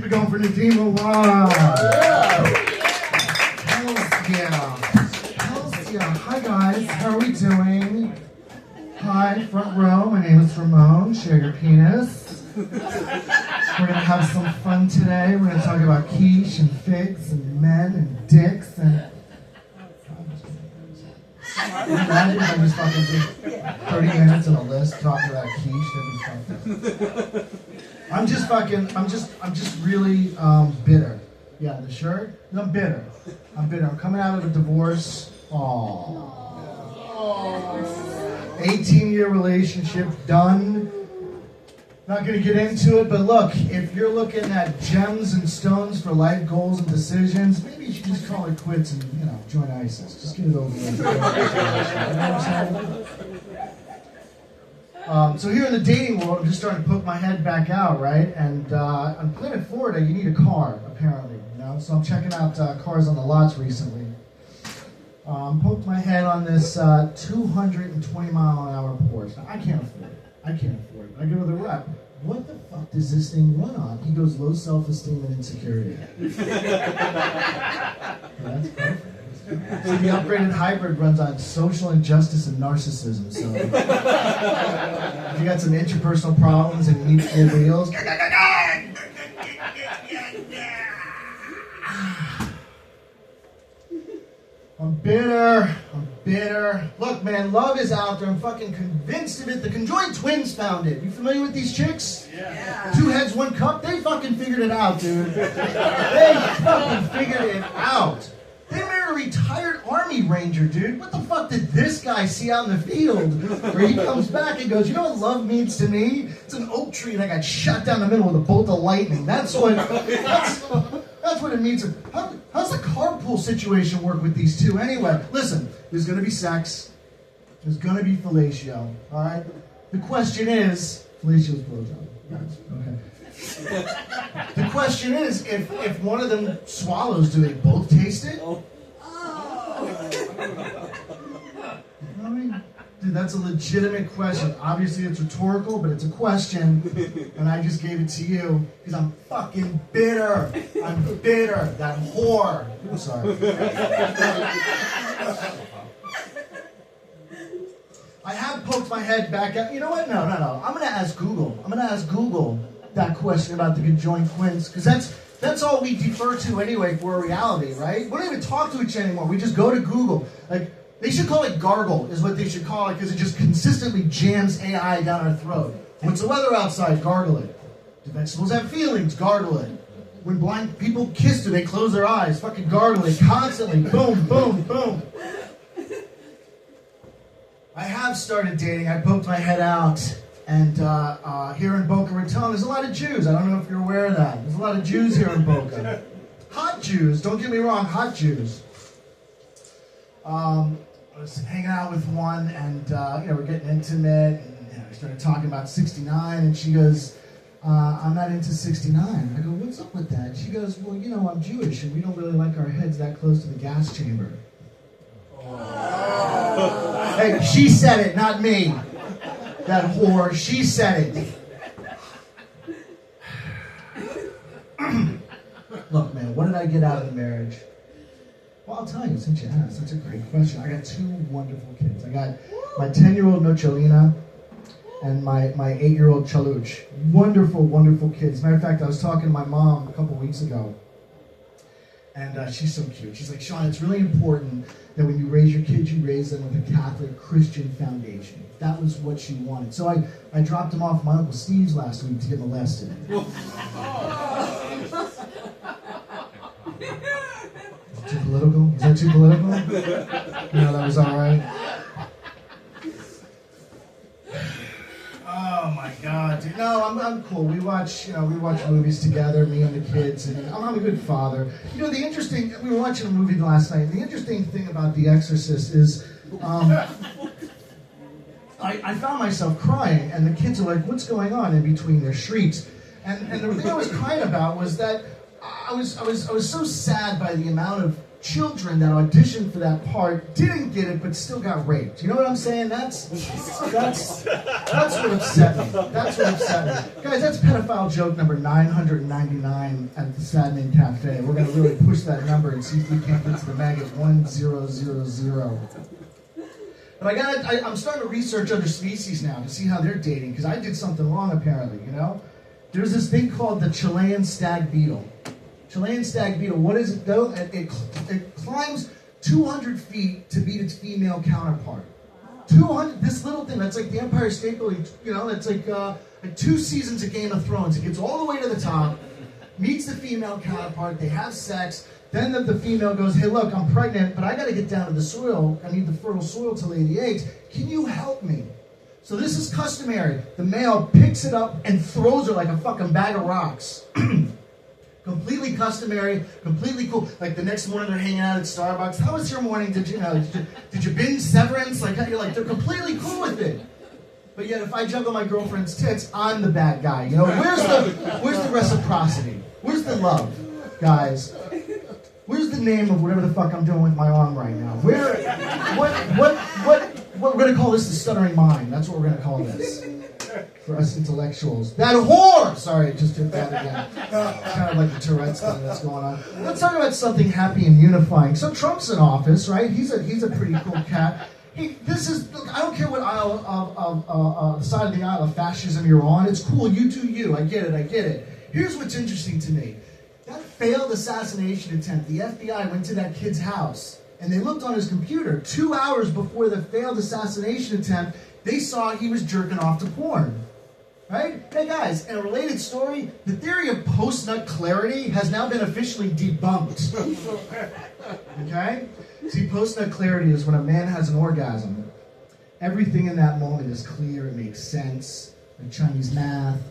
it going for Nadima. Wow. Hells yeah. Hells yeah. Hi guys, how are we doing? Hi, front row. My name is Ramon. Share your penis. We're going to have some fun today. We're going to talk about quiche and figs and men and dicks and... Imagine if I just fucking did 30 minutes on a list talking about quiche. That'd be fun. I'm just really bitter. Yeah, the shirt? I'm bitter. I'm coming out of a divorce. Aww. 18-year relationship, done. Not going to get into it, but look, if you're looking at gems and stones for life goals and decisions, maybe you should just call it quits and, join ISIS. Just get it over with. You know what I'm saying? So here in the dating world, I'm just starting to poke my head back out, right? And on Planet Florida, you need a car, apparently. So I'm checking out cars on the lots recently. Poked my head on this 220-mile-an-hour Porsche. Now, I can't afford it. I go to the rep. What the fuck does this thing run on? He goes, low self-esteem and insecurity. That's perfect. So the upgraded hybrid runs on social injustice and narcissism. So if you got some interpersonal problems and you need full wheels, I'm bitter. Look, man, love is out there. I'm fucking convinced of it. The conjoined twins found it. You familiar with these chicks? Yeah. 2 heads, 1 cup. They fucking figured it out, dude. They fucking figured it out. They married a retired Army Ranger, dude. What the fuck did this guy see out in the field? Where he comes back and goes, you know what love means to me? It's an oak tree and I got shot down the middle with a bolt of lightning. That's what it means. How's the carpool situation work with these two anyway? Listen, there's going to be sex. There's going to be fellatio. All right? The question is... Fellatio's blowjob. Okay. The question is, if one of them swallows, do they both taste it? Oh. I mean, dude, that's a legitimate question. Obviously, it's rhetorical, but it's a question, and I just gave it to you because I'm fucking bitter. I'm bitter. That whore. I'm sorry. I have poked my head back out. You know what? No. I'm going to ask Google. That question about the conjoined twins, because that's all we defer to anyway for a reality, right? We don't even talk to each other anymore. We just go to Google. Like, they should call it gargle, is what they should call it, because it just consistently jams AI down our throat. What's the weather outside? Gargle it. Do vegetables have feelings? Gargle it. When blind people kiss, do they close their eyes? Fucking gargle it constantly. Boom, boom, boom. I have started dating. I poked my head out. And here in Boca Raton, there's a lot of Jews. I don't know if you're aware of that. There's a lot of Jews here in Boca. Hot Jews. Don't get me wrong, hot Jews. I was hanging out with one, and we're getting intimate. And we started talking about 69, and she goes, I'm not into 69. I go, what's up with that? She goes, well, I'm Jewish, and we don't really like our heads that close to the gas chamber. Oh. Hey, she said it, not me. That whore, she said it. Look, man, what did I get out of the marriage? Well, I'll tell you, since you asked. That's a great question. I got 2 wonderful kids. I got my 10-year-old Nochalina and my 8-year-old Chaluch. Wonderful, wonderful kids. As a matter of fact, I was talking to my mom a couple weeks ago, and she's so cute. She's like, Sean, it's really important that when you raise your kids, you raise them with a Catholic Christian foundation. That was what she wanted. So I dropped him off at my Uncle Steve's last week to get molested. Too political? Is that too political? No, that was all right. Oh my God, dude. No, I'm cool. We watch movies together, me and the kids, and I'm a good father. We were watching a movie last night. The interesting thing about The Exorcist is, I found myself crying, and the kids are like, "What's going on?" in between their shrieks. And the thing I was crying about was that I was so sad by the amount of children that auditioned for that part didn't get it, but still got raped. You know what I'm saying? That's what upset me. That's what upset me. Guys, that's pedophile joke number 999 at the Sandman Cafe. We're going to really push that number and see if we can't get to the mag at 1000. But I'm starting to research other species now to see how they're dating, because I did something wrong apparently, you know? There's this thing called the Chilean stag beetle. Chilean stag beetle, what does it do? It climbs 200 feet to beat its female counterpart. 200, this little thing, that's like the Empire State Building, you know, that's like 2 seasons of Game of Thrones. It gets all the way to the top, meets the female counterpart, they have sex, then the female goes, hey look, I'm pregnant, but I gotta get down to the soil, I need the fertile soil to lay the eggs, can you help me? So this is customary. The male picks it up and throws her like a fucking bag of rocks. Completely customary, completely cool. Like the next morning they're hanging out at Starbucks. How was your morning? Did you binge Severance? Like you're like, they're completely cool with it. But yet if I juggle my girlfriend's tits, I'm the bad guy. You know, where's the reciprocity? Where's the love, guys? Where's the name of whatever the fuck I'm doing with my arm right now? What we're gonna call this the stuttering mind. That's what we're gonna call this. For us intellectuals. That whore! Sorry, just did that again. Kind of like the Tourette's thing that's going on. Let's talk about something happy and unifying. So Trump's in office, right? He's a pretty cool cat. Look, I don't care what aisle of the side of the aisle of fascism you're on. It's cool, you do you. I get it. Here's what's interesting to me. That failed assassination attempt, the FBI went to that kid's house and they looked on his computer 2 hours before the failed assassination attempt. They saw he was jerking off to porn. Right? Hey guys, in a related story, the theory of post-nut clarity has now been officially debunked. Okay? See, post-nut clarity is when a man has an orgasm. Everything in that moment is clear, it makes sense. Like Chinese math,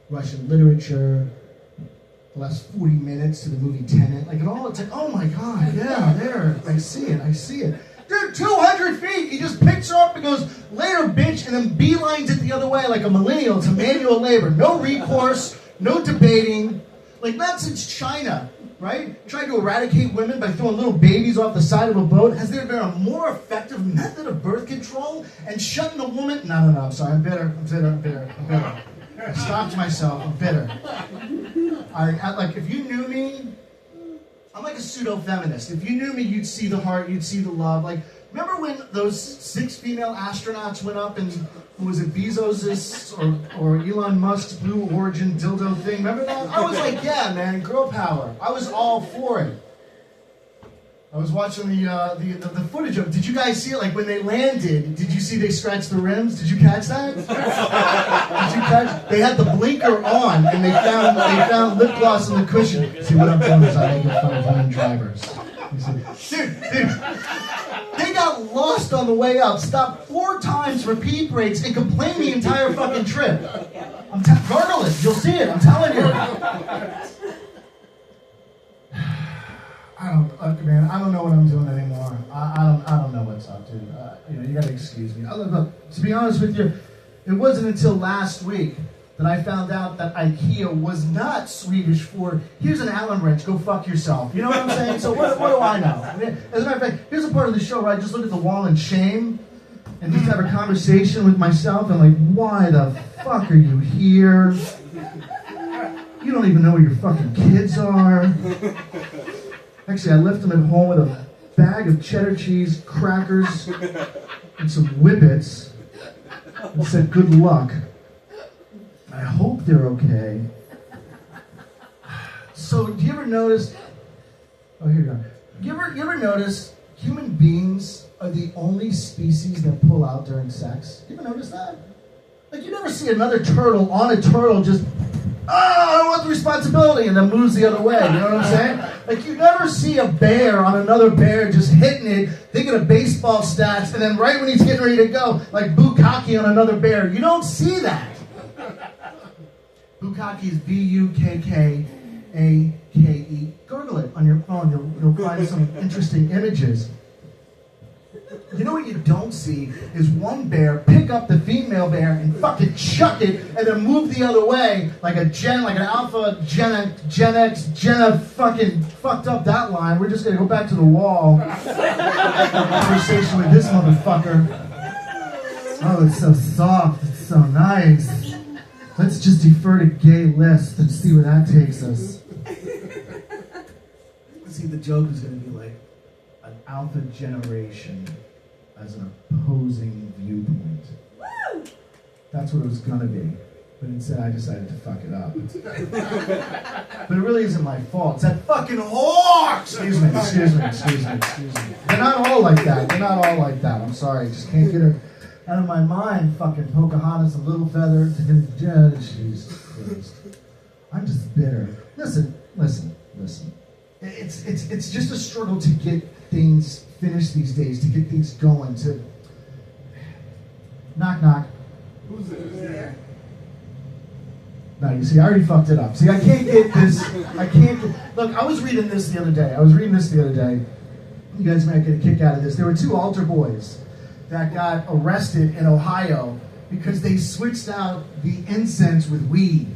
Russian literature, the last 40 minutes to the movie Tenet. Like, it's like, oh my God, yeah, there, I see it. Dude, 200 feet! He just picks her up and goes, later, bitch, and then beelines it the other way like a millennial to manual labor. No recourse, no debating. Like, not since China, right? Trying to eradicate women by throwing little babies off the side of a boat. Has there been a more effective method of birth control? And shutting a woman... No, I'm sorry, I'm bitter. I stopped myself, I'm bitter. Like, if you knew me... I'm like a pseudo-feminist. If you knew me, you'd see the heart, you'd see the love. Like, remember when those 6 female astronauts went up and, was it Bezos's or Elon Musk's Blue Origin dildo thing? Remember that? I was like, yeah, man, girl power. I was all for it. I was watching the footage of it. Did you guys see it? Like, when they landed, did you see they scratched the rims? Did you catch that? They had the blinker on, and they found lip gloss in the cushion. See, what I'm doing is I make fun of women drivers. Dude, they got lost on the way up, stopped 4 times for pee breaks, and complained the entire fucking trip. Gargle it, you'll see it, I'm telling you. I don't know what I'm doing anymore. I don't know what's up, dude. You gotta excuse me. Look, to be honest with you, it wasn't until last week that I found out that IKEA was not Swedish for, here's an Allen wrench, go fuck yourself. You know what I'm saying? So what do I know? As a matter of fact, here's a part of the show where I just look at the wall in shame and just have a conversation with myself and like, why the fuck are you here? You don't even know where your fucking kids are. Actually, I left them at home with a bag of cheddar cheese, crackers, and some Whippets, and said, good luck. I hope they're okay. So, do you ever notice... Oh, here we go. You ever notice human beings are the only species that pull out during sex? You ever notice that? Like, you never see another turtle on a turtle just... I don't want the responsibility, and then moves the other way, you know what I'm saying? Like, you never see a bear on another bear just hitting it, thinking of baseball stats, and then right when he's getting ready to go, like bukkake on another bear. You don't see that. Bukkake is Bukkake. Google it on your phone, you'll find some interesting images. You know what you don't see is one bear pick up the female bear and fucking chuck it and then move the other way like an alpha Gen X fucking fucked up that line. We're just gonna go back to the wall. Conversation with this motherfucker. Oh, it's so soft. It's so nice. Let's just defer to gay list and see where that takes us. See, the joke is going to be like an alpha generation as an opposing viewpoint. Woo! That's what it was going to be. But instead, I decided to fuck it up. But it really isn't my fault. It's that fucking whore! Excuse me. They're not all like that. I'm sorry. I just can't get her out of my mind. Fucking Pocahontas, a little feather. Jesus Christ. I'm just bitter. Listen. It's just a struggle to get things finished these days, to get things going, to... Knock, knock. Who's there? No, you see, I already fucked it up. See, I can't get this... Look, I was reading this the other day. You guys might get a kick out of this. There were two altar boys that got arrested in Ohio because they switched out the incense with weed.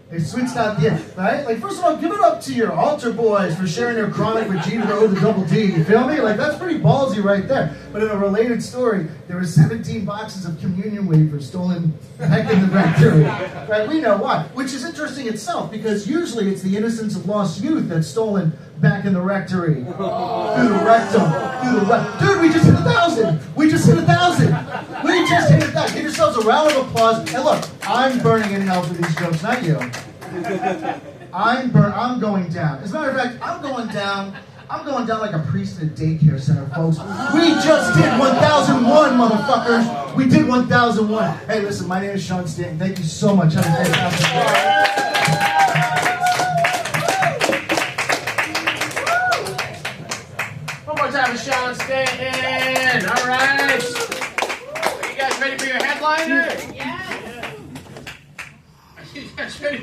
They switched out the, right? Like, first of all, give it up to your altar boys for sharing their chronic with Jeter O the double D. You feel me? Like, that's pretty ballsy right there. But in a related story, there were 17 boxes of communion wafers stolen back in the rectory. Right? We know why. Which is interesting itself, because usually it's the innocence of lost youth that's stolen back in the rectory. Through the rectum. Dude, we just hit 1,000. We just hit 1,000. Give yourselves a round of applause. And look, I'm burning in hell for these jokes, not you. I'm going down. As a matter of fact, I'm going down like a priest in a daycare center, folks. We just did 1,001, motherfuckers. We did 1,001. Hey, listen, my name is Sean Stanton. Thank you so much. Have a fantastic day. One more time for Sean Stanton. All right. You guys ready for your headliner? Yeah. You guys ready?